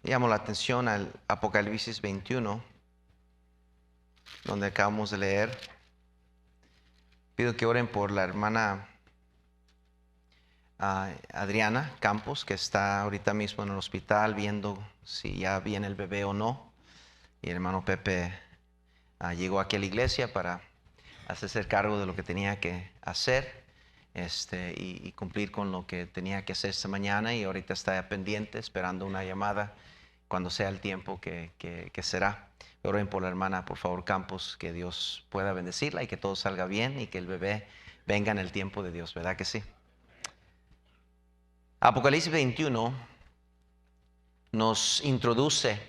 llamo la atención al Apocalipsis 21, donde acabamos de leer. Pido que oren por la hermana Adriana Campos, que está ahorita mismo en el hospital viendo si ya viene el bebé o no. Y el hermano Pepe llegó aquí a la iglesia para hacerse cargo de lo que tenía que hacer y cumplir con lo que tenía que hacer esta mañana, y ahorita está pendiente esperando una llamada cuando sea el tiempo que será. Oren por la hermana, por favor, Campos, que Dios pueda bendecirla y que todo salga bien y que el bebé venga en el tiempo de Dios, ¿verdad que sí? Apocalipsis 21 nos introduce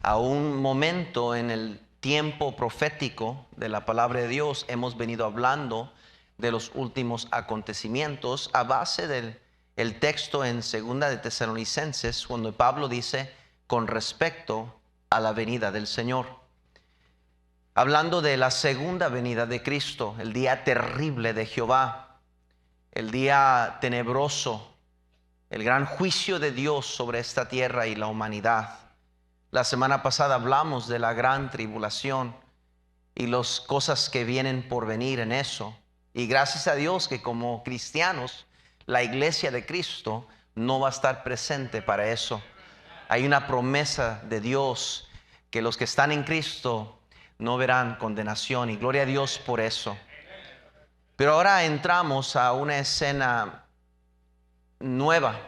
a un momento en el tiempo profético de la palabra de Dios. Hemos venido hablando de los últimos acontecimientos a base del texto en 2 de Tesalonicenses, cuando Pablo dice con respecto a la venida del Señor, hablando de la segunda venida de Cristo, el día terrible de Jehová, el día tenebroso, el gran juicio de Dios sobre esta tierra y la humanidad. La semana pasada hablamos de la gran tribulación y las cosas que vienen por venir en eso. Y gracias a Dios que como cristianos, la iglesia de Cristo no va a estar presente para eso. Hay una promesa de Dios que los que están en Cristo no verán condenación, y gloria a Dios por eso. Pero ahora entramos a una escena nueva.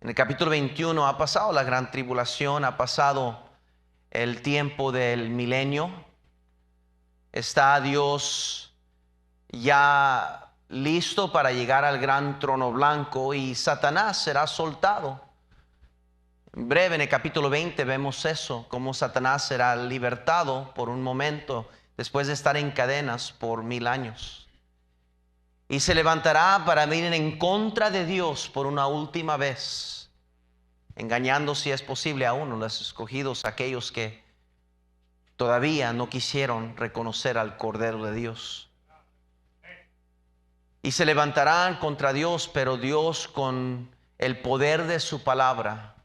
En el capítulo 21 ha pasado la gran tribulación, ha pasado el tiempo del milenio. Está Dios ya listo para llegar al gran trono blanco y Satanás será soltado. En breve, en el capítulo 20 vemos eso, cómo Satanás será libertado por un momento después de estar en cadenas por 1000 años. Y se levantará para venir en contra de Dios por una última vez, engañando, si es posible, a uno, los escogidos, aquellos que todavía no quisieron reconocer al Cordero de Dios. Y se levantarán contra Dios, pero Dios, con el poder de su palabra,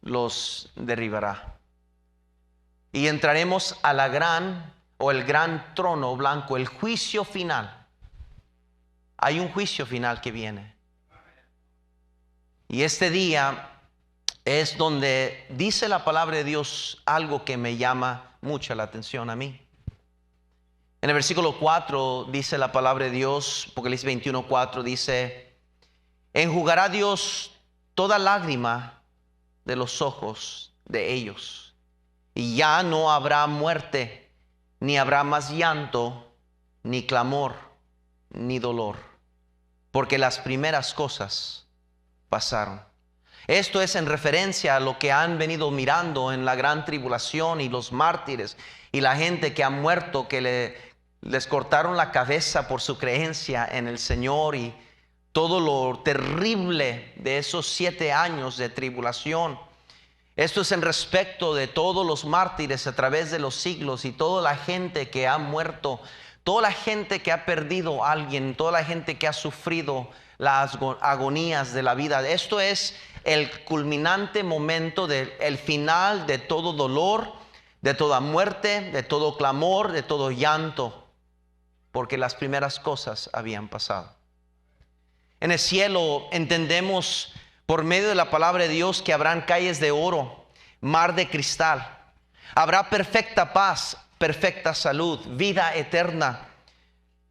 los derribará. Y entraremos a la el gran trono blanco, el juicio final. Hay un juicio final que viene. Y este día es donde dice la palabra de Dios algo que me llama mucho la atención a mí. En el versículo 4 dice la palabra de Dios, Apocalipsis 21:4 dice: enjugará Dios toda lágrima de los ojos de ellos, y ya no habrá muerte, ni habrá más llanto, ni clamor, ni dolor, porque las primeras cosas pasaron. Esto es en referencia a lo que han venido mirando en la gran tribulación, y los mártires y la gente que ha muerto, que les cortaron la cabeza por su creencia en el Señor, y todo lo terrible de esos 7 años de tribulación. Esto es en respecto de todos los mártires a través de los siglos, y toda la gente que ha muerto, toda la gente que ha perdido a alguien, toda la gente que ha sufrido las agonías de la vida. Esto es el culminante momento del final de todo dolor, de toda muerte, de todo clamor, de todo llanto, porque las primeras cosas habían pasado. En el cielo entendemos por medio de la palabra de Dios que habrán calles de oro, mar de cristal. Habrá perfecta paz, perfecta salud, vida eterna,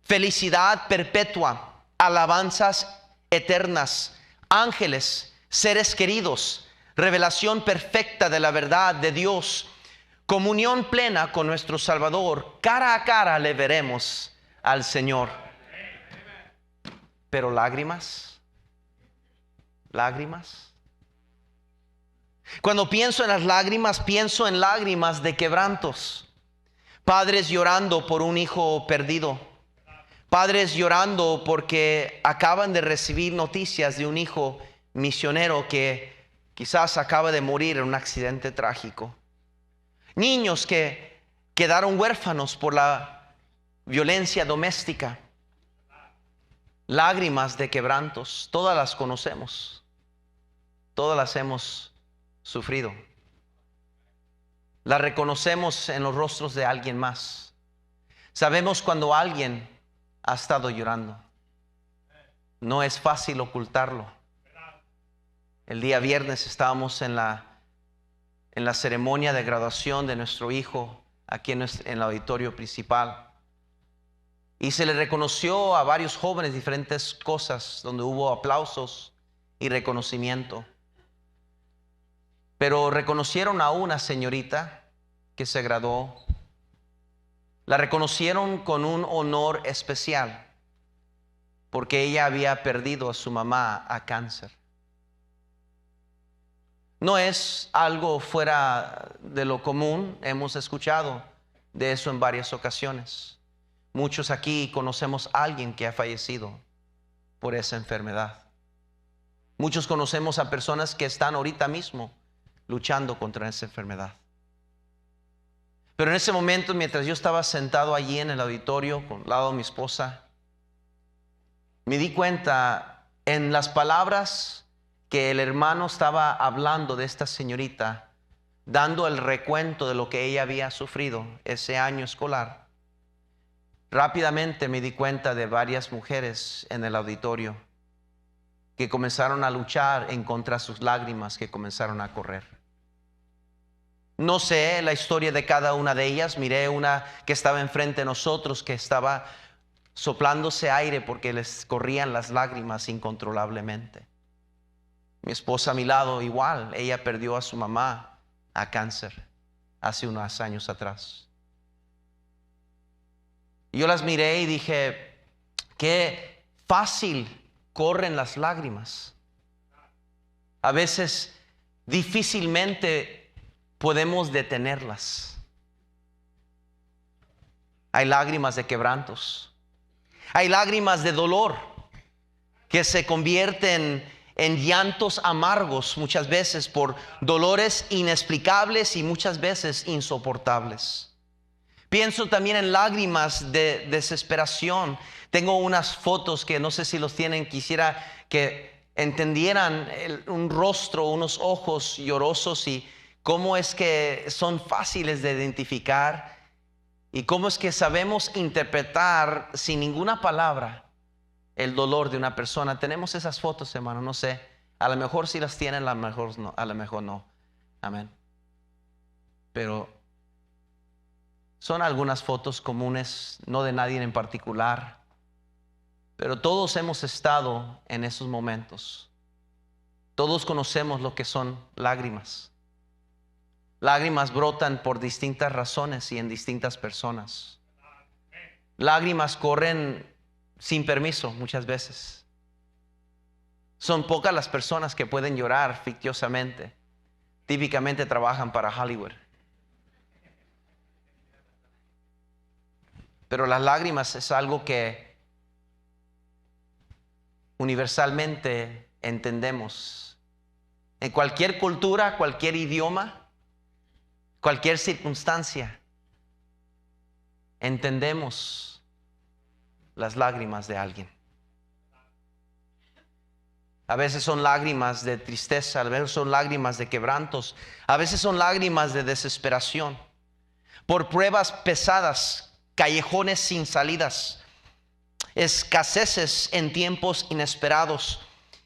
felicidad perpetua, alabanzas eternas, ángeles, seres queridos, revelación perfecta de la verdad de Dios, comunión plena con nuestro Salvador. Cara a cara le veremos al Señor. Pero lágrimas. Cuando pienso en las lágrimas, pienso en lágrimas de quebrantos. Padres llorando por un hijo perdido. Padres llorando porque acaban de recibir noticias de un hijo misionero que quizás acaba de morir en un accidente trágico. Niños que quedaron huérfanos por la violencia doméstica. Lágrimas de quebrantos, todas las conocemos. todas las hemos sufrido. Las reconocemos en los rostros de alguien más. Sabemos cuando alguien ha estado llorando. No es fácil ocultarlo. El día viernes estábamos en la ceremonia de graduación de nuestro hijo aquí en el auditorio principal. Y se le reconoció a varios jóvenes diferentes cosas, donde hubo aplausos y reconocimiento. Pero reconocieron a una señorita que se graduó. La reconocieron con un honor especial, porque ella había perdido a su mamá a cáncer. No es algo fuera de lo común, hemos escuchado de eso en varias ocasiones. Muchos aquí conocemos a alguien que ha fallecido por esa enfermedad. Muchos conocemos a personas que están ahorita mismo luchando contra esa enfermedad. Pero en ese momento, mientras yo estaba sentado allí en el auditorio con lado de mi esposa, me di cuenta en las palabras que el hermano estaba hablando de esta señorita, dando el recuento de lo que ella había sufrido ese año escolar. Rápidamente me di cuenta de varias mujeres en el auditorio que comenzaron a luchar en contra de sus lágrimas, que comenzaron a correr. No sé la historia de cada una de ellas. Miré una que estaba enfrente de nosotros, que estaba soplándose aire porque les corrían las lágrimas incontrolablemente. Mi esposa a mi lado igual, ella perdió a su mamá a cáncer hace unos años atrás. Yo las miré y dije, qué fácil corren las lágrimas. A veces difícilmente podemos detenerlas. Hay lágrimas de quebrantos. Hay lágrimas de dolor que se convierten en llantos amargos muchas veces por dolores inexplicables y muchas veces insoportables. Pienso también en lágrimas de desesperación. Tengo unas fotos que no sé si los tienen, quisiera que entendieran un rostro, unos ojos llorosos y cómo es que son fáciles de identificar y cómo es que sabemos interpretar sin ninguna palabra el dolor de una persona. Tenemos esas fotos, hermano, no sé, a lo mejor si las tienen, a lo mejor no. Amén. Pero son algunas fotos comunes, no de nadie en particular, pero todos hemos estado en esos momentos. Todos conocemos lo que son lágrimas. Lágrimas brotan por distintas razones y en distintas personas. Lágrimas corren sin permiso muchas veces. Son pocas las personas que pueden llorar ficticiosamente. Típicamente trabajan para Hollywood. Pero las lágrimas es algo que universalmente entendemos. En cualquier cultura, cualquier idioma, cualquier circunstancia, entendemos las lágrimas de alguien. A veces son lágrimas de tristeza, a veces son lágrimas de quebrantos, a veces son lágrimas de desesperación, por pruebas pesadas, callejones sin salidas, escaseces en tiempos inesperados,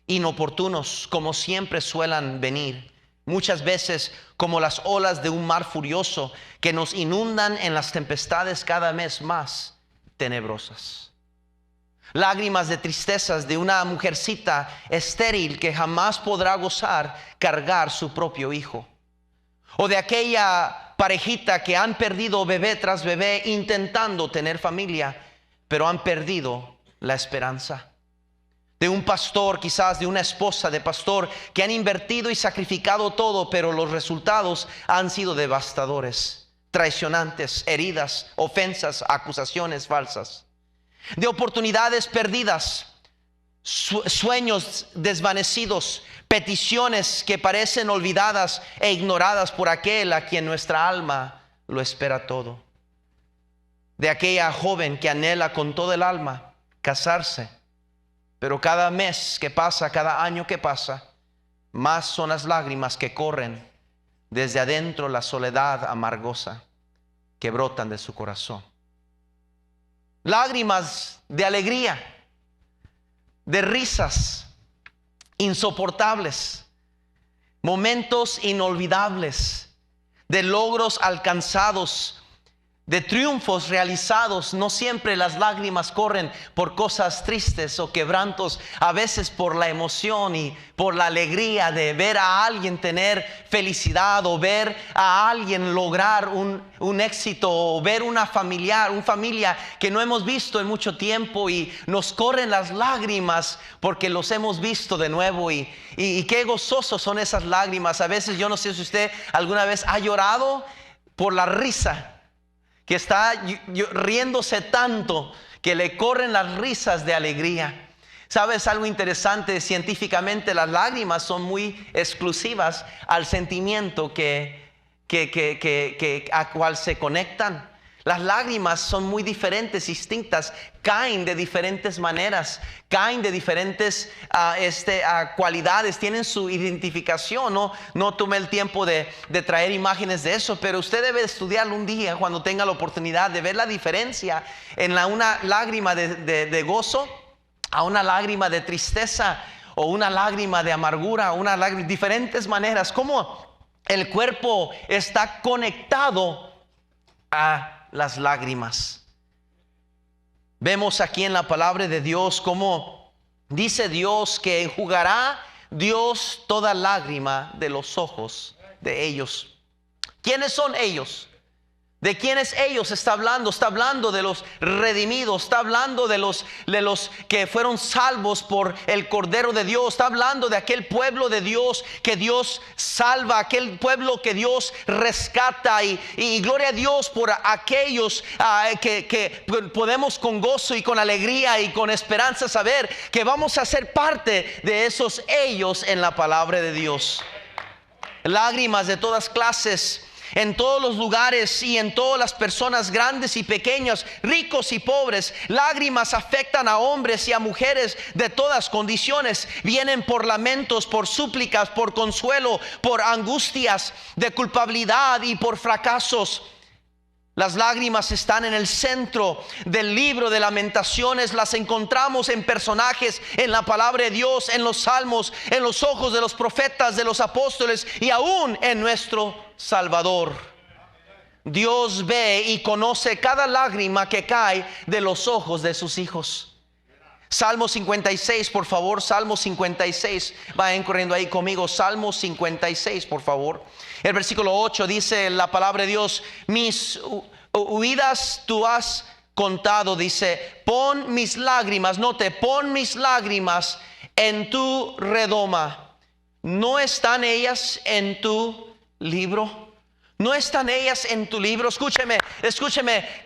inoportunos, como siempre suelen venir. Muchas veces como las olas de un mar furioso que nos inundan en las tempestades cada vez más tenebrosas. Lágrimas de tristezas de una mujercita estéril que jamás podrá gozar cargar su propio hijo. O de aquella parejita que han perdido bebé tras bebé intentando tener familia, pero han perdido la esperanza. De un pastor, quizás de una esposa de pastor, que han invertido y sacrificado todo, pero los resultados han sido devastadores, traicionantes, heridas, ofensas, acusaciones falsas. De oportunidades perdidas, sueños desvanecidos, peticiones que parecen olvidadas e ignoradas por aquel a quien nuestra alma lo espera todo. De aquella joven que anhela con todo el alma casarse, pero cada mes que pasa, cada año que pasa, más son las lágrimas que corren desde adentro la soledad amargosa que brotan de su corazón. Lágrimas de alegría, de risas insoportables, momentos inolvidables, de logros alcanzados, de triunfos realizados. No siempre las lágrimas corren por cosas tristes o quebrantos, a veces por la emoción y por la alegría de ver a alguien tener felicidad, o ver a alguien lograr un éxito, o ver una familia que no hemos visto en mucho tiempo y nos corren las lágrimas porque los hemos visto de nuevo, y qué gozosos son esas lágrimas. A veces, yo no sé si usted alguna vez ha llorado por la risa, que está riéndose tanto que le corren las risas de alegría. ¿Sabes algo interesante? Científicamente, las lágrimas son muy exclusivas al sentimiento a cual se conectan. Las lágrimas son muy diferentes, distintas, caen de diferentes maneras, caen de diferentes cualidades, tienen su identificación. No tomé el tiempo de traer imágenes de eso, pero usted debe estudiarlo un día cuando tenga la oportunidad de ver la diferencia en una lágrima de gozo a una lágrima de tristeza, o una lágrima de amargura, diferentes maneras, cómo el cuerpo está conectado a las lágrimas. Vemos aquí en la palabra de Dios cómo dice Dios que enjugará Dios toda lágrima de los ojos de ellos. ¿Quiénes son ellos? ¿De quiénes ellos está hablando? Está hablando de los redimidos, está hablando de los que fueron salvos por el Cordero de Dios, está hablando de aquel pueblo de Dios que Dios salva, aquel pueblo que Dios rescata, y gloria a Dios por aquellos que podemos con gozo y con alegría y con esperanza saber que vamos a ser parte de esos ellos en la palabra de Dios. Lágrimas de todas clases, en todos los lugares y en todas las personas, grandes y pequeñas, ricos y pobres. Lágrimas afectan a hombres y a mujeres de todas condiciones. Vienen por lamentos, por súplicas, por consuelo, por angustias de culpabilidad y por fracasos. Las lágrimas están en el centro del libro de Lamentaciones. Las encontramos en personajes en la palabra de Dios, en los salmos, en los ojos de los profetas, de los apóstoles, y aún en nuestro Salvador. Dios ve y conoce cada lágrima que cae de los ojos de sus hijos. Salmo 56, por favor. Salmo 56. Vayan corriendo ahí conmigo. Salmo 56, por favor. El versículo 8 dice la palabra de Dios: mis huidas tú has contado. Dice: pon mis lágrimas, note, pon mis lágrimas en tu redoma. ¿No están ellas en tu libro? ¿No están ellas en tu libro? Escúcheme.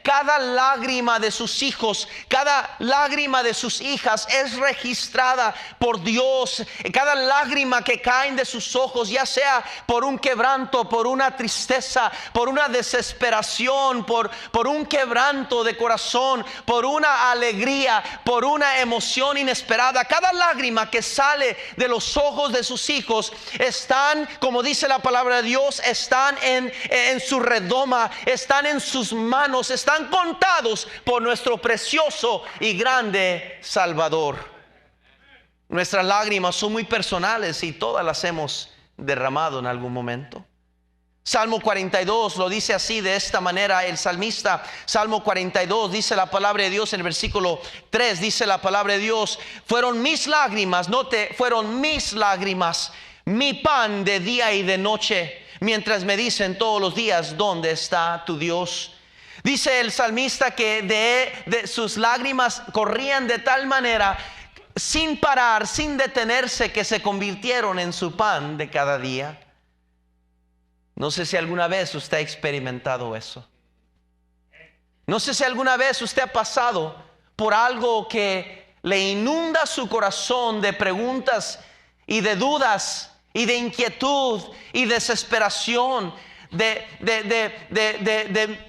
Cada lágrima de sus hijos, cada lágrima de sus hijas es registrada por Dios. Cada lágrima que caen de sus ojos, ya sea por un quebranto, por una tristeza, por una desesperación, por un quebranto de corazón, por una alegría, por una emoción inesperada. Cada lágrima que sale de los ojos de sus hijos están, como dice la palabra de Dios, están en su redoma, están en sus manos, están contados por nuestro precioso y grande Salvador. Nuestras lágrimas son muy personales y todas las hemos derramado en algún momento. Salmo 42 lo dice así, de esta manera, el salmista. Salmo 42 dice la palabra de Dios en el versículo 3, dice la palabra de Dios: fueron mis lágrimas, note, fueron mis lágrimas, mi pan de día y de noche, mientras me dicen todos los días: ¿dónde está tu Dios? Dice el salmista que de sus lágrimas corrían de tal manera, sin parar, sin detenerse, que se convirtieron en su pan de cada día. No sé si alguna vez usted ha experimentado eso. No sé si alguna vez usted ha pasado por algo que le inunda su corazón de preguntas y de dudas y de inquietud y desesperación, de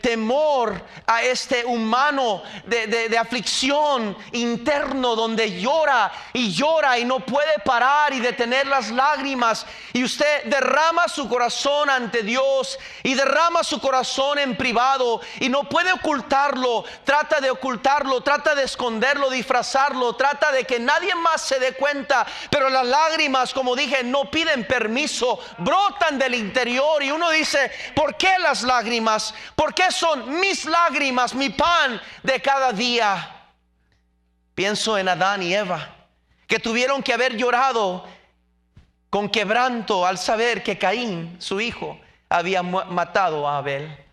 temor a este humano, de aflicción interno, donde llora y llora y no puede parar y detener las lágrimas. Y usted derrama su corazón ante Dios y derrama su corazón en privado y no puede ocultarlo, trata de ocultarlo, trata de esconderlo, disfrazarlo, trata de que nadie más se dé cuenta, pero las lágrimas, como dije, no piden permiso, brotan del interior y uno dice, ¿por qué las lágrimas? ¿Por qué son mis lágrimas, mi pan de cada día? Pienso en Adán y Eva, que tuvieron que haber llorado con quebranto al saber que Caín, su hijo, había matado a Abel.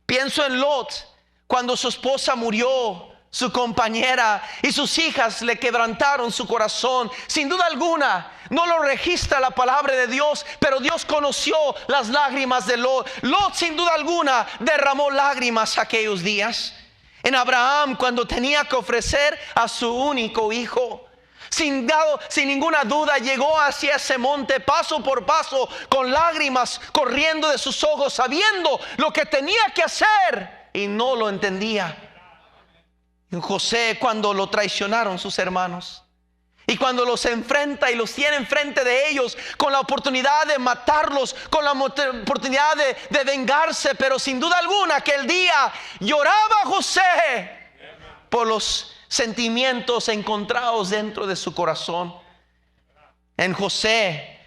Pienso en Lot, cuando su esposa murió, su compañera y sus hijas le quebrantaron su corazón. Sin duda alguna, no lo registra la palabra de Dios, pero Dios conoció las lágrimas de Lot. Lot, sin duda alguna, derramó lágrimas aquellos días. En Abraham, cuando tenía que ofrecer a su único hijo, sin ninguna duda llegó hacia ese monte paso por paso, con lágrimas corriendo de sus ojos, sabiendo lo que tenía que hacer y no lo entendía. José, cuando lo traicionaron sus hermanos y cuando los enfrenta y los tiene enfrente de ellos con la oportunidad de matarlos, con la oportunidad de vengarse, pero sin duda alguna aquel día lloraba José por los sentimientos encontrados dentro de su corazón. En José,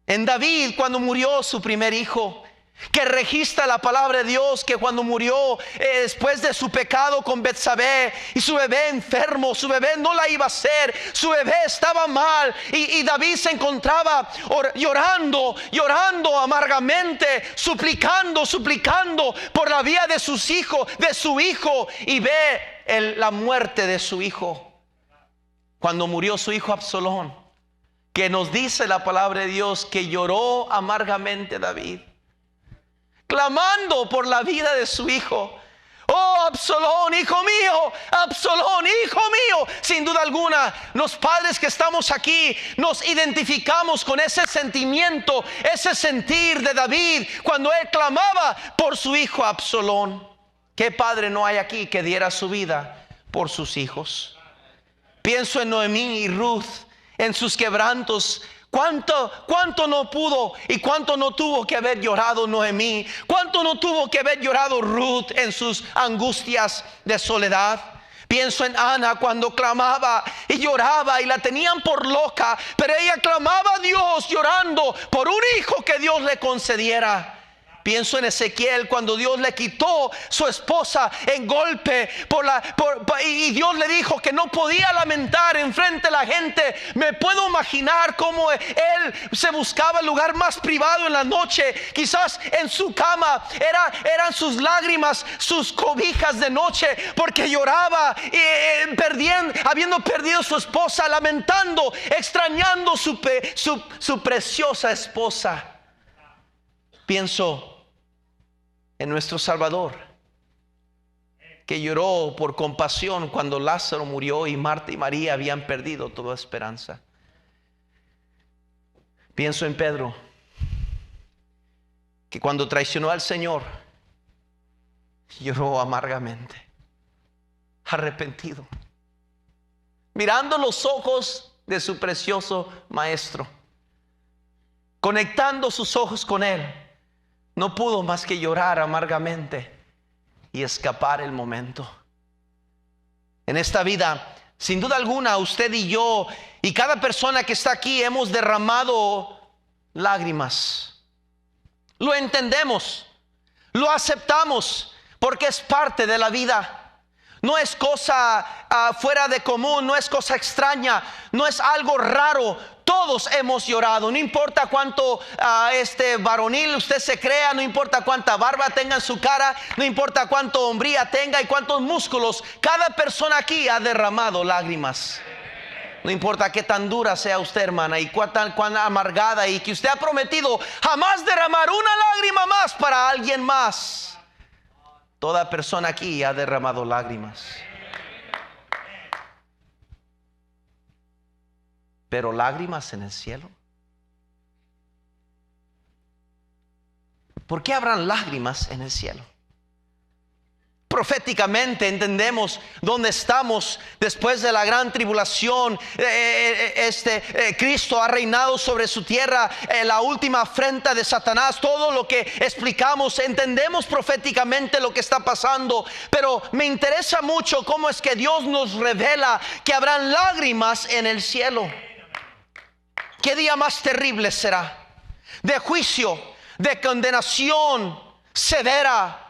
en David, cuando murió su primer hijo, que registra la palabra de Dios que cuando murió después de su pecado con Betsabé y su bebé enfermo, su bebé no la iba a hacer, su bebé estaba mal y David se encontraba llorando amargamente, suplicando por la vida de su hijo, y ve la muerte de su hijo. Cuando murió su hijo Absalón, que nos dice la palabra de Dios que lloró amargamente David, clamando por la vida de su hijo. Oh, Absalón, hijo mío, Absalón, hijo mío. Sin duda alguna, los padres que estamos aquí nos identificamos con ese sentimiento, ese sentir de David cuando él clamaba por su hijo Absalón. ¿Qué padre no hay aquí que diera su vida por sus hijos? Pienso en Noemí y Ruth, en sus quebrantos. ¿Cuánto no pudo y cuánto no tuvo que haber llorado Noemí? ¿Cuánto no tuvo que haber llorado Ruth en sus angustias de soledad? Pienso en Ana cuando clamaba y lloraba y la tenían por loca, pero ella clamaba a Dios llorando por un hijo que Dios le concediera. Pienso en Ezequiel cuando Dios le quitó su esposa en golpe y Dios le dijo que no podía lamentar enfrente de la gente. Me puedo imaginar cómo él se buscaba el lugar más privado en la noche, quizás en su cama. Eran sus lágrimas, sus cobijas de noche, porque lloraba habiendo perdido su esposa, lamentando, extrañando su preciosa esposa. Pienso en nuestro Salvador, que lloró por compasión cuando Lázaro murió y Marta y María habían perdido toda esperanza. Pienso en Pedro, que cuando traicionó al Señor, lloró amargamente, arrepentido, mirando los ojos de su precioso Maestro, conectando sus ojos con Él. No pudo más que llorar amargamente y escapar el momento. En esta vida, sin duda alguna, usted y yo y cada persona que está aquí hemos derramado lágrimas. Lo entendemos, lo aceptamos, porque es parte de la vida. No es cosa fuera de común, no es cosa extraña, no es algo raro. Todos hemos llorado, no importa cuánto varonil usted se crea, no importa cuánta barba tenga en su cara, no importa cuánto hombría tenga y cuántos músculos. Cada persona aquí ha derramado lágrimas. No importa qué tan dura sea usted, hermana, y cuán amargada, y que usted ha prometido jamás derramar una lágrima más para alguien más. Toda persona aquí ha derramado lágrimas. Pero lágrimas en el cielo. ¿por qué habrán lágrimas en el cielo? Proféticamente entendemos dónde estamos después de la gran tribulación. Cristo ha reinado sobre su tierra, la última afrenta de Satanás. Todo lo que explicamos, entendemos proféticamente lo que está pasando. Pero me interesa mucho cómo es que Dios nos revela que habrán lágrimas en el cielo. ¿Qué día más terrible será? De juicio, de condenación severa.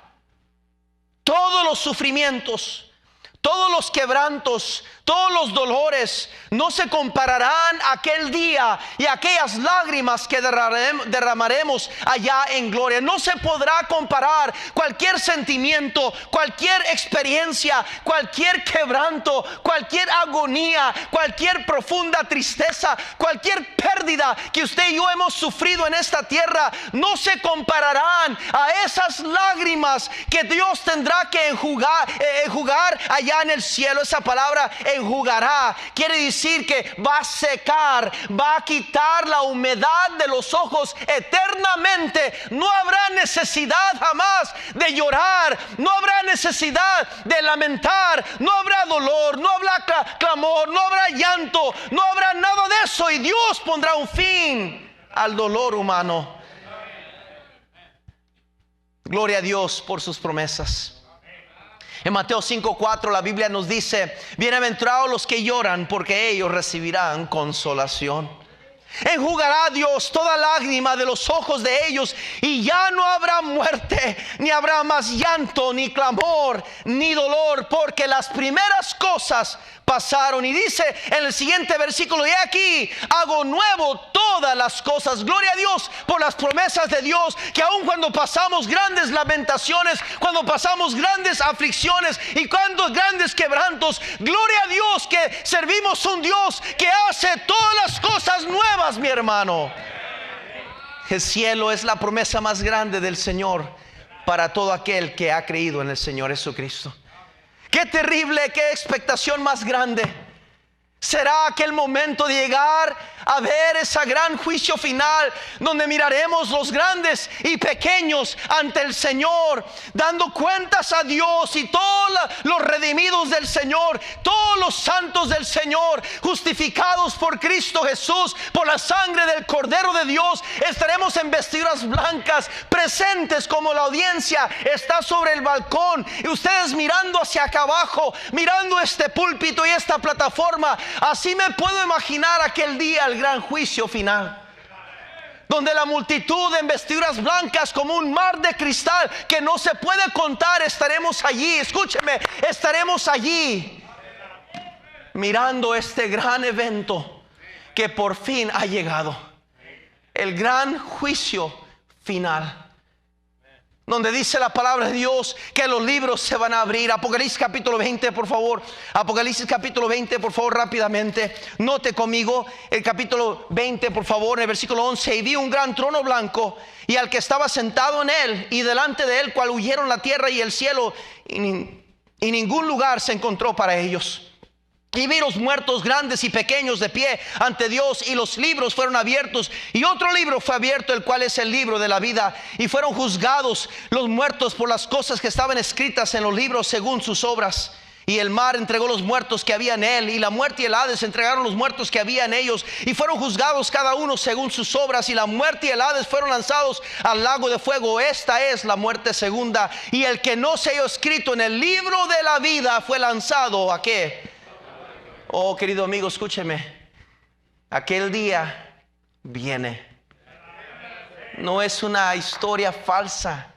Todos los sufrimientos, todos los quebrantos, todos los dolores no se compararán a aquel día y aquellas lágrimas que derramaremos allá en gloria. No se podrá comparar cualquier sentimiento, cualquier experiencia, cualquier quebranto, cualquier agonía, cualquier profunda tristeza, cualquier pérdida que usted y yo hemos sufrido en esta tierra. No se compararán a esas lágrimas que Dios tendrá que enjugar allá en el cielo. Esa palabra enjugará quiere decir que va a secar, va a quitar la humedad de los ojos eternamente. No habrá necesidad jamás de llorar, no habrá necesidad de lamentar, no habrá dolor, no habrá clamor, no habrá llanto, no habrá nada de eso, y Dios pondrá un fin al dolor humano. Gloria a Dios por sus promesas. En Mateo 5:4 la Biblia nos dice: bienaventurados los que lloran, porque ellos recibirán consolación. Enjugará Dios toda lágrima de los ojos de ellos, y ya no habrá muerte, ni habrá más llanto, ni clamor, ni dolor, porque las primeras cosas pasaron. Y dice en el siguiente versículo: y aquí hago nuevo todas las cosas. Gloria a Dios por las promesas de Dios, que aun cuando pasamos grandes lamentaciones, cuando pasamos grandes aflicciones y cuando grandes quebrantos, gloria a Dios que servimos un Dios que hace todas las cosas nuevas, mi hermano. El cielo es la promesa más grande del Señor para todo aquel que ha creído en el Señor Jesucristo. Qué terrible, qué expectación más grande será aquel momento de llegar a ver ese gran juicio final, donde miraremos los grandes y pequeños ante el Señor, dando cuentas a Dios, y todos los redimidos del Señor, todos los santos del Señor, justificados por Cristo Jesús, por la sangre del Cordero de Dios. Estaremos en vestiduras blancas, presentes como la audiencia está sobre el balcón, y ustedes mirando hacia acá abajo, mirando este púlpito y esta plataforma. Así me puedo imaginar aquel día, el gran juicio final, donde la multitud en vestiduras blancas como un mar de cristal que no se puede contar, estaremos allí. Escúcheme, estaremos allí mirando este gran evento que por fin ha llegado, el gran juicio final, donde dice la palabra de Dios que los libros se van a abrir. Apocalipsis capítulo 20, por favor. Apocalipsis capítulo 20, por favor, rápidamente. Note conmigo el capítulo 20, por favor, en el versículo 11. Y vi un gran trono blanco, y al que estaba sentado en él, y delante de él cual huyeron la tierra y el cielo, y ningún lugar se encontró para ellos. Y vi los muertos grandes y pequeños de pie ante Dios, y los libros fueron abiertos, y otro libro fue abierto, el cual es el libro de la vida, y fueron juzgados los muertos por las cosas que estaban escritas en los libros según sus obras. Y el mar entregó los muertos que había en él, y la muerte y el Hades entregaron los muertos que había en ellos, y fueron juzgados cada uno según sus obras. Y la muerte y el Hades fueron lanzados al lago de fuego. Esta es la muerte segunda. Y el que no se halló escrito en el libro de la vida fue lanzado ¿a qué? Oh, querido amigo, escúcheme. Aquel día viene. No es una historia falsa,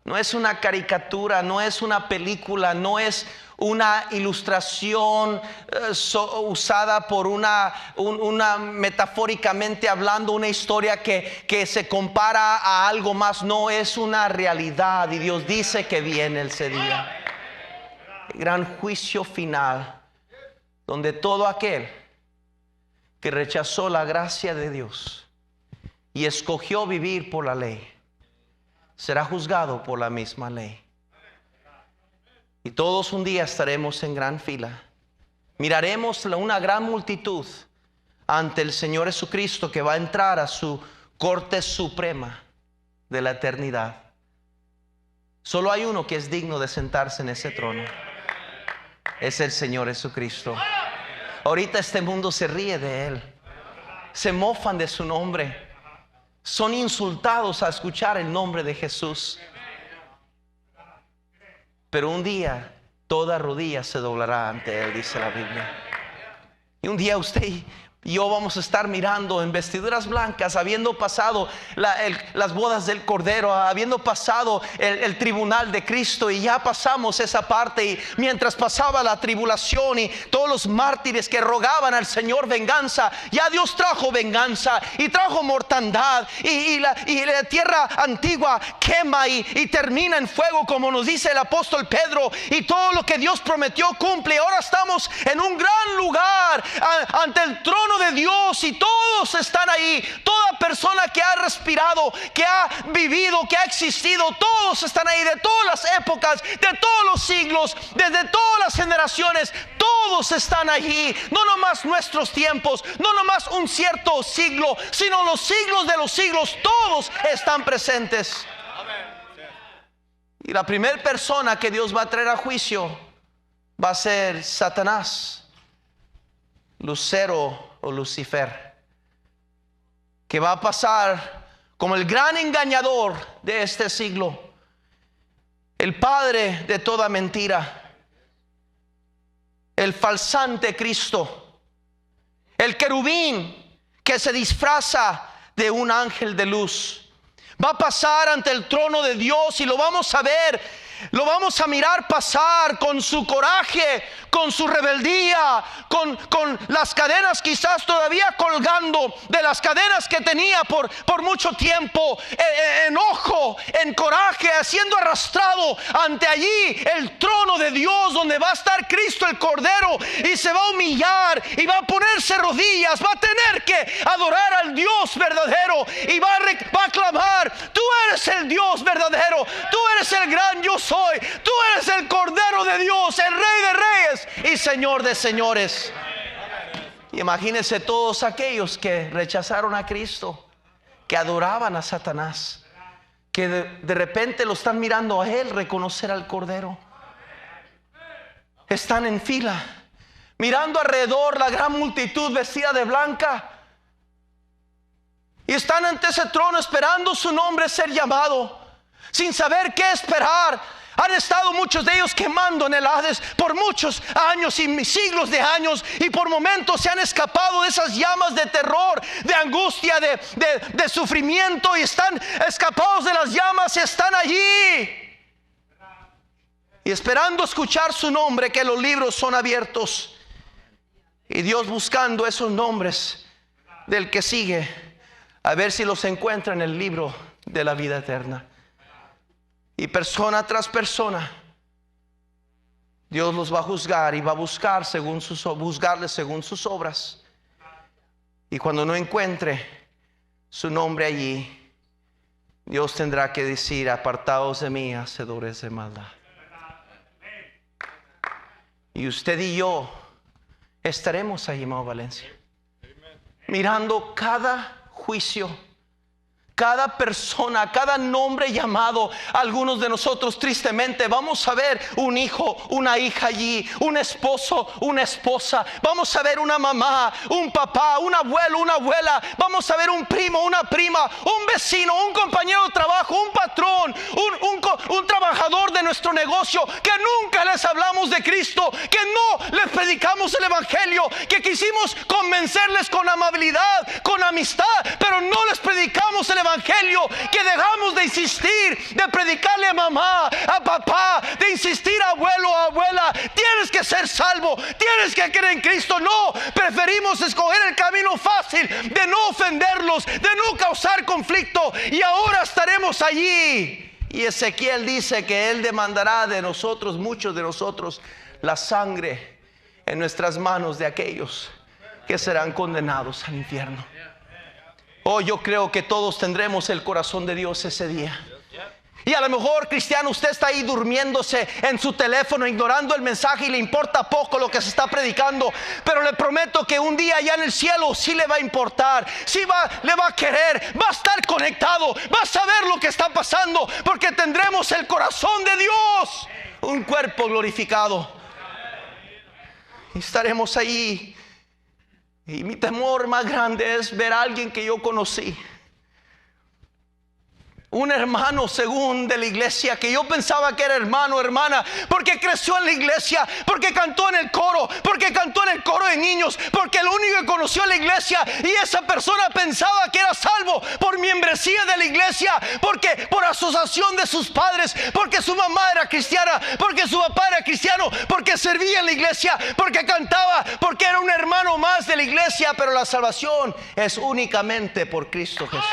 no es una caricatura, no es una película, no es una ilustración usada por una metafóricamente hablando, una historia que se compara a algo más. No, es una realidad, y Dios dice que viene ese día, el gran juicio final, donde todo aquel que rechazó la gracia de Dios y escogió vivir por la ley será juzgado por la misma ley. Y todos un día estaremos en gran fila. Miraremos una gran multitud ante el Señor Jesucristo, que va a entrar a su corte suprema. de la eternidad. Solo hay uno que es digno de sentarse en ese trono. Es el Señor Jesucristo. Ahorita este mundo se ríe de Él. Se mofan de su nombre. Son insultados a escuchar el nombre de Jesús. Pero un día toda rodilla se doblará ante Él, dice la Biblia. Y un día usted y yo vamos a estar mirando en vestiduras blancas, habiendo pasado las bodas del Cordero, habiendo pasado el tribunal de Cristo, y ya pasamos esa parte. Y mientras pasaba la tribulación y todos los mártires que rogaban al Señor venganza, ya Dios trajo venganza y trajo mortandad, y la tierra antigua quema y termina en fuego, como nos dice el apóstol Pedro, y todo lo que Dios prometió cumple. Ahora estamos en un gran lugar ante el trono de Dios, y todos están ahí. Toda persona que ha respirado, que ha vivido, que ha existido, todos están ahí, de todas las épocas, de todos los siglos, desde todas las generaciones. Todos están allí. No nomás nuestros tiempos, no nomás un cierto siglo, sino los siglos de los siglos. Todos están presentes. Y la primera persona que Dios va a traer a juicio va a ser Satanás, Lucero o Lucifer, que va a pasar como el gran engañador de este siglo, el padre de toda mentira, el falsante Cristo, el querubín que se disfraza de un ángel de luz. Va a pasar ante el trono de Dios, y lo vamos a ver, lo vamos a mirar pasar con su coraje, con su rebeldía, con las cadenas quizás todavía colgando de las cadenas que tenía por mucho tiempo, enojo, en coraje, siendo arrastrado ante allí el trono de Dios, donde va a estar Cristo el Cordero, y se va a humillar y va a ponerse rodillas, va a tener que adorar al Dios verdadero, y va a clamar: tú eres el Dios verdadero, tú eres el gran yo soy, tú eres el Cordero de Dios, el Rey de reyes y Señor de señores. Y imagínense todos aquellos que rechazaron a Cristo, que adoraban a Satanás, que de repente lo están mirando a Él reconocer al Cordero. Están en fila, mirando alrededor la gran multitud vestida de blanca, y están ante ese trono esperando su nombre ser llamado, sin saber qué esperar. Han estado muchos de ellos quemando en el Hades por muchos años y siglos de años, y por momentos se han escapado de esas llamas de terror, de angustia, de sufrimiento, y están escapados de las llamas y están allí y esperando escuchar su nombre, que los libros son abiertos, y Dios buscando esos nombres del que sigue, a ver si los encuentra en el libro de la vida eterna. Y persona tras persona, Dios los va a juzgar, y va a buscarles según sus obras. Y cuando no encuentre su nombre allí, Dios tendrá que decir: apartaos de mí, hacedores de maldad. Y usted y yo estaremos allí, hermano Valencia, mirando cada juicio, cada persona, cada nombre llamado. Algunos de nosotros tristemente vamos a ver un hijo, una hija allí, un esposo, una esposa. Vamos a ver una mamá, un papá, un abuelo, una abuela. Vamos a ver un primo, una prima, un vecino, un compañero de trabajo, un patrón, un trabajador de nuestro negocio, que nunca les hablamos de Cristo, que no les predicamos el evangelio, que quisimos convencerles con amabilidad, con amistad, pero no les predicamos el evangelio, que dejamos de insistir, de predicarle a mamá, a papá, de insistir a abuelo, a abuela: tienes que ser salvo, tienes que creer en Cristo. No, preferimos escoger el camino fácil de no ofenderlos, de no causar conflicto, y ahora estaremos allí. Y Ezequiel dice que Él demandará de nosotros, muchos de nosotros, la sangre en nuestras manos de aquellos que serán condenados al infierno. Oh, yo creo que todos tendremos el corazón de Dios ese día. Y a lo mejor, cristiano, usted está ahí durmiéndose en su teléfono, ignorando el mensaje y le importa poco lo que se está predicando. Pero le prometo que un día allá en el cielo sí le va a importar, le va a querer, va a estar conectado, va a saber lo que está pasando, porque tendremos el corazón de Dios, un cuerpo glorificado. Y estaremos ahí. Y mi temor más grande es ver a alguien que yo conocí, un hermano según de la iglesia, que yo pensaba que era hermano o hermana, porque creció en la iglesia, porque cantó en el coro, de niños, porque lo único que conoció en la iglesia, y esa persona pensaba que era salvo por membresía de la iglesia, porque por asociación de sus padres, porque su mamá era cristiana, porque su papá era cristiano, porque servía en la iglesia, porque cantaba, porque era un hermano más de la iglesia. Pero la salvación es únicamente por Cristo Jesús.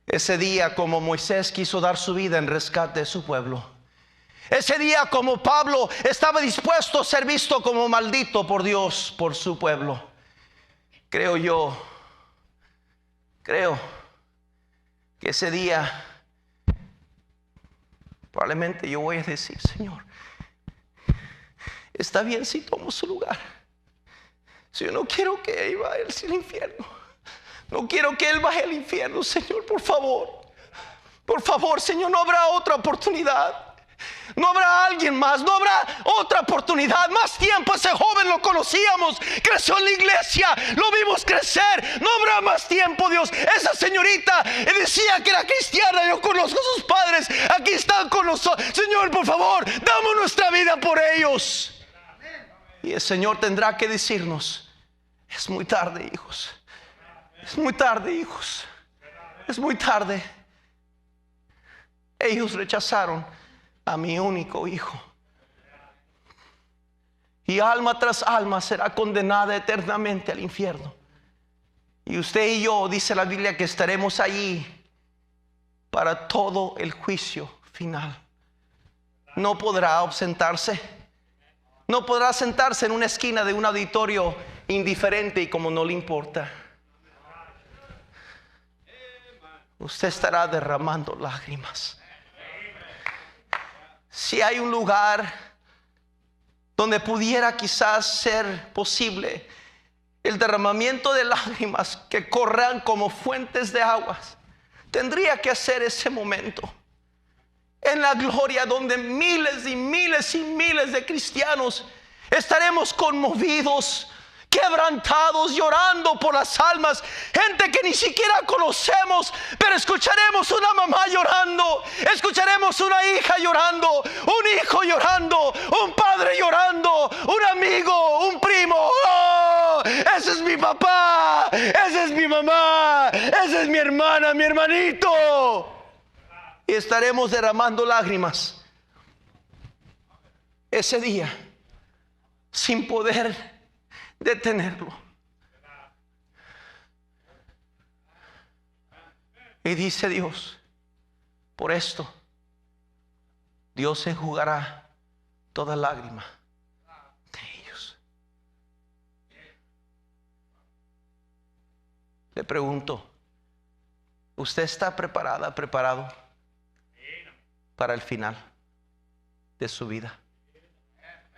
Ese día, como Moisés quiso dar su vida en rescate de su pueblo, ese día, como Pablo estaba dispuesto a ser visto como maldito por Dios, por su pueblo, creo que ese día probablemente yo voy a decir: Señor, está bien si tomo su lugar. Si yo no quiero que él vaya al infierno, no quiero que él baje al infierno, Señor, por favor, Señor, no habrá otra oportunidad. No habrá alguien más, no habrá otra oportunidad. Más tiempo. Ese joven lo conocíamos, creció en la iglesia, lo vimos crecer. No habrá más tiempo, Dios. Esa señorita decía que era cristiana, yo conozco a sus padres, aquí están con nosotros. Señor, por favor, damos nuestra vida por ellos. Y el Señor tendrá que decirnos: es muy tarde, hijos. Es muy tarde, hijos. Es muy tarde. Ellos rechazaron a mi único hijo. Y alma tras alma será condenada eternamente al infierno. Y usted y yo, dice la Biblia, que estaremos allí para todo el juicio final. No podrá ausentarse. No podrá sentarse en una esquina de un auditorio indiferente y como no le importa. Usted estará derramando lágrimas. Si hay un lugar donde pudiera quizás ser posible el derramamiento de lágrimas que corran como fuentes de aguas, tendría que ser ese momento en la gloria, donde miles y miles y miles de cristianos estaremos conmovidos, quebrantados, llorando por las almas, gente que ni siquiera conocemos, pero escucharemos una mamá llorando, escucharemos una hija llorando, un hijo llorando, un padre llorando, un amigo, un primo. ¡Oh! Ese es mi papá, esa es mi mamá, esa es mi hermana, mi hermanito. Y estaremos derramando lágrimas ese día sin poder detenerlo. Y dice Dios: por esto Dios enjugará toda lágrima de ellos. Le pregunto: ¿usted está preparado para el final de su vida?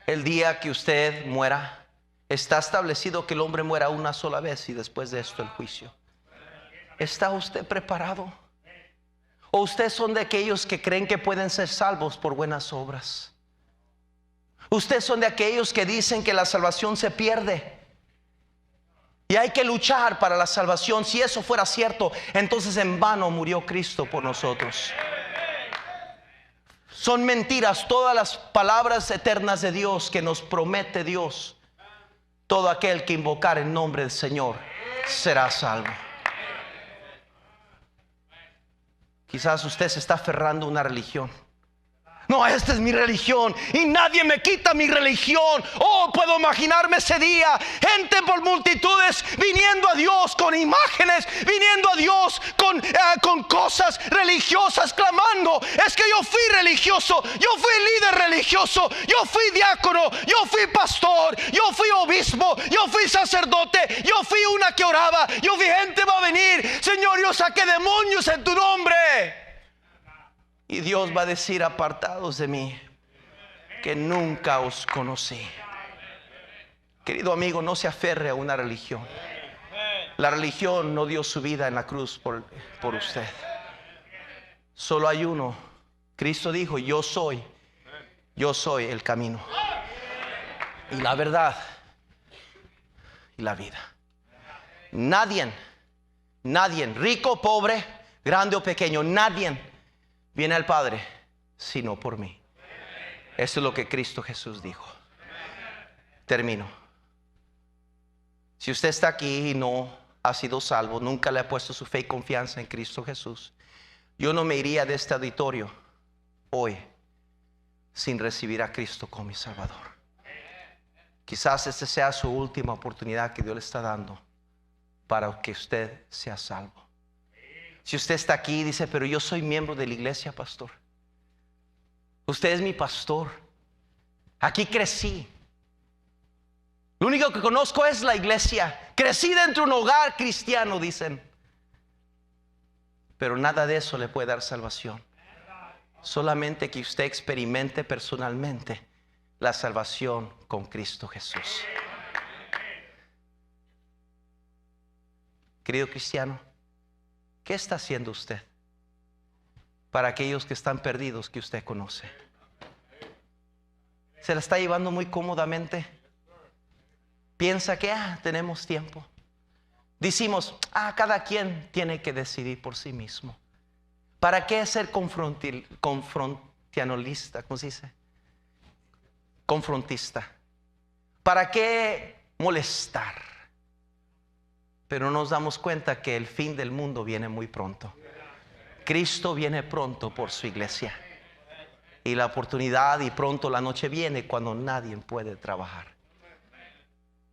El día que usted muera, está establecido que el hombre muera una sola vez y después de esto el juicio. ¿Está usted preparado? ¿O ustedes son de aquellos que creen que pueden ser salvos por buenas obras? ¿Ustedes son de aquellos que dicen que la salvación se pierde y hay que luchar para la salvación? Si eso fuera cierto, entonces en vano murió Cristo por nosotros. Son mentiras todas las palabras eternas de Dios que nos promete Dios. Todo aquel que invocar el nombre del Señor será salvo. Quizás usted se está aferrando a una religión. No, esta es mi religión y nadie me quita mi religión. Oh, puedo imaginarme ese día, gente por multitudes viniendo a Dios con imágenes, viniendo a Dios con cosas religiosas, clamando: es que yo fui religioso, yo fui líder religioso, yo fui diácono, yo fui pastor, yo fui obispo, yo fui sacerdote, yo fui una que oraba, yo vi gente va a venir, Señor, yo saqué demonios en tu nombre. Y Dios va a decir: apartados de mí, que nunca os conocí. Querido amigo, no se aferre a una religión. La religión no dio su vida en la cruz por usted. Solo hay uno. Cristo dijo: yo soy el camino y la verdad y la vida. Nadie, rico, pobre, grande o pequeño, nadie viene al Padre sino por mí. Eso es lo que Cristo Jesús dijo. Termino. Si usted está aquí y no ha sido salvo, nunca le ha puesto su fe y confianza en Cristo Jesús, yo no me iría de este auditorio hoy sin recibir a Cristo como mi Salvador. Quizás esta sea su última oportunidad que Dios le está dando para que usted sea salvo. Si usted está aquí y dice: pero yo soy miembro de la iglesia, pastor, usted es mi pastor, aquí crecí, lo único que conozco es la iglesia, crecí dentro de un hogar cristiano, dicen, pero nada de eso le puede dar salvación. Solamente que usted experimente personalmente la salvación con Cristo Jesús. Querido cristiano, ¿qué está haciendo usted para aquellos que están perdidos que usted conoce? ¿Se la está llevando muy cómodamente? Piensa que tenemos tiempo. Decimos: cada quien tiene que decidir por sí mismo. ¿Para qué ser confrontacionalista? ¿Cómo se dice? Confrontista. ¿Para qué molestar? Pero nos damos cuenta que el fin del mundo viene muy pronto. Cristo viene pronto por su iglesia. Y la oportunidad y pronto la noche viene cuando nadie puede trabajar.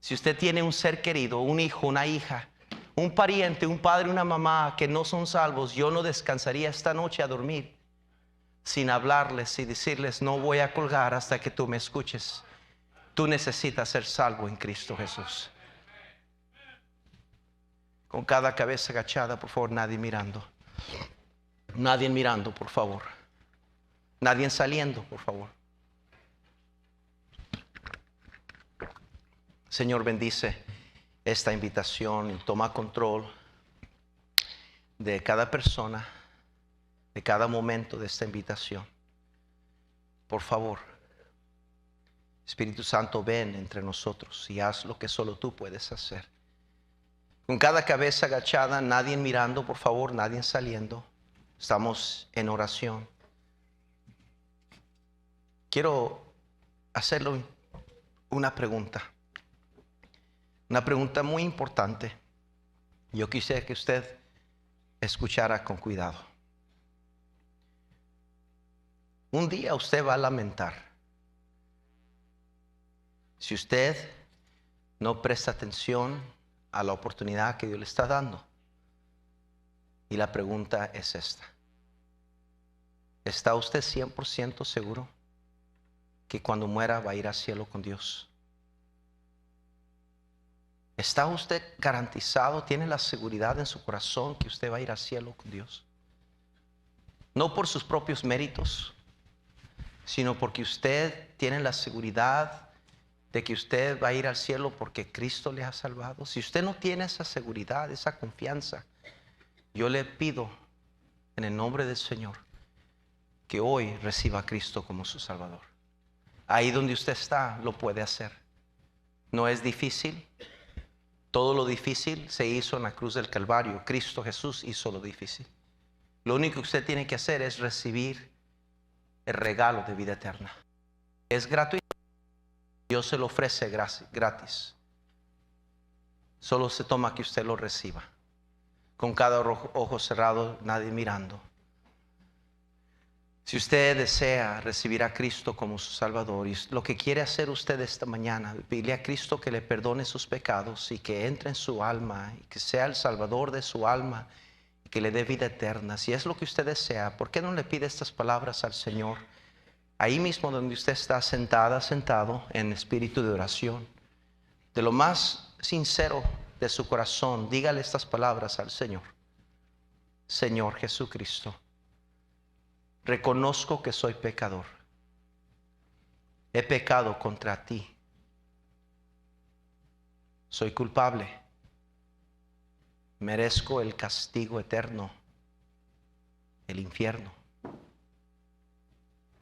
Si usted tiene un ser querido, un hijo, una hija, un pariente, un padre, una mamá que no son salvos, yo no descansaría esta noche a dormir sin hablarles y decirles: no voy a colgar hasta que tú me escuches. Tú necesitas ser salvo en Cristo Jesús. Con cada cabeza agachada, por favor, nadie mirando. Nadie mirando, por favor. Nadie saliendo, por favor. Señor, bendice esta invitación y toma control de cada persona, de cada momento de esta invitación. Por favor, Espíritu Santo, ven entre nosotros y haz lo que solo tú puedes hacer. Con cada cabeza agachada, nadie mirando, por favor, nadie saliendo. Estamos en oración. Quiero hacerle una pregunta. Una pregunta muy importante. Yo quisiera que usted escuchara con cuidado. Un día usted va a lamentar si usted no presta atención a la oportunidad que Dios le está dando. Y la pregunta es esta: ¿está usted 100% seguro que cuando muera va a ir al cielo con Dios? ¿Está usted garantizado, tiene la seguridad en su corazón que usted va a ir al cielo con Dios? No por sus propios méritos, sino porque usted tiene la seguridad de que usted va a ir al cielo porque Cristo le ha salvado. Si usted no tiene esa seguridad, esa confianza, yo le pido en el nombre del Señor que hoy reciba a Cristo como su Salvador. Ahí donde usted está, lo puede hacer. No es difícil. Todo lo difícil se hizo en la cruz del Calvario. Cristo Jesús hizo lo difícil. Lo único que usted tiene que hacer es recibir el regalo de vida eterna. Es gratuito. Dios se lo ofrece gratis. Solo se toma que usted lo reciba. Con cada ojo cerrado, nadie mirando. Si usted desea recibir a Cristo como su Salvador, y lo que quiere hacer usted esta mañana, pedirle a Cristo que le perdone sus pecados y que entre en su alma y que sea el Salvador de su alma y que le dé vida eterna. Si es lo que usted desea, ¿por qué no le pide estas palabras al Señor? Ahí mismo donde usted está sentada, sentado en espíritu de oración, de lo más sincero de su corazón, dígale estas palabras al Señor. Señor Jesucristo, reconozco que soy pecador. He pecado contra ti. Soy culpable. Merezco el castigo eterno, el infierno.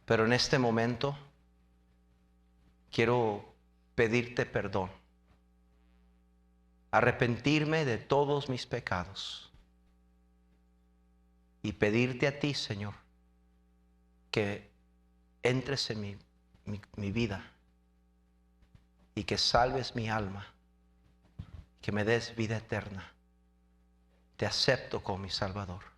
Pero en este momento quiero pedirte perdón, arrepentirme de todos mis pecados y pedirte a ti, Señor, que entres en mi vida y que salves mi alma, que me des vida eterna. Te acepto como mi Salvador.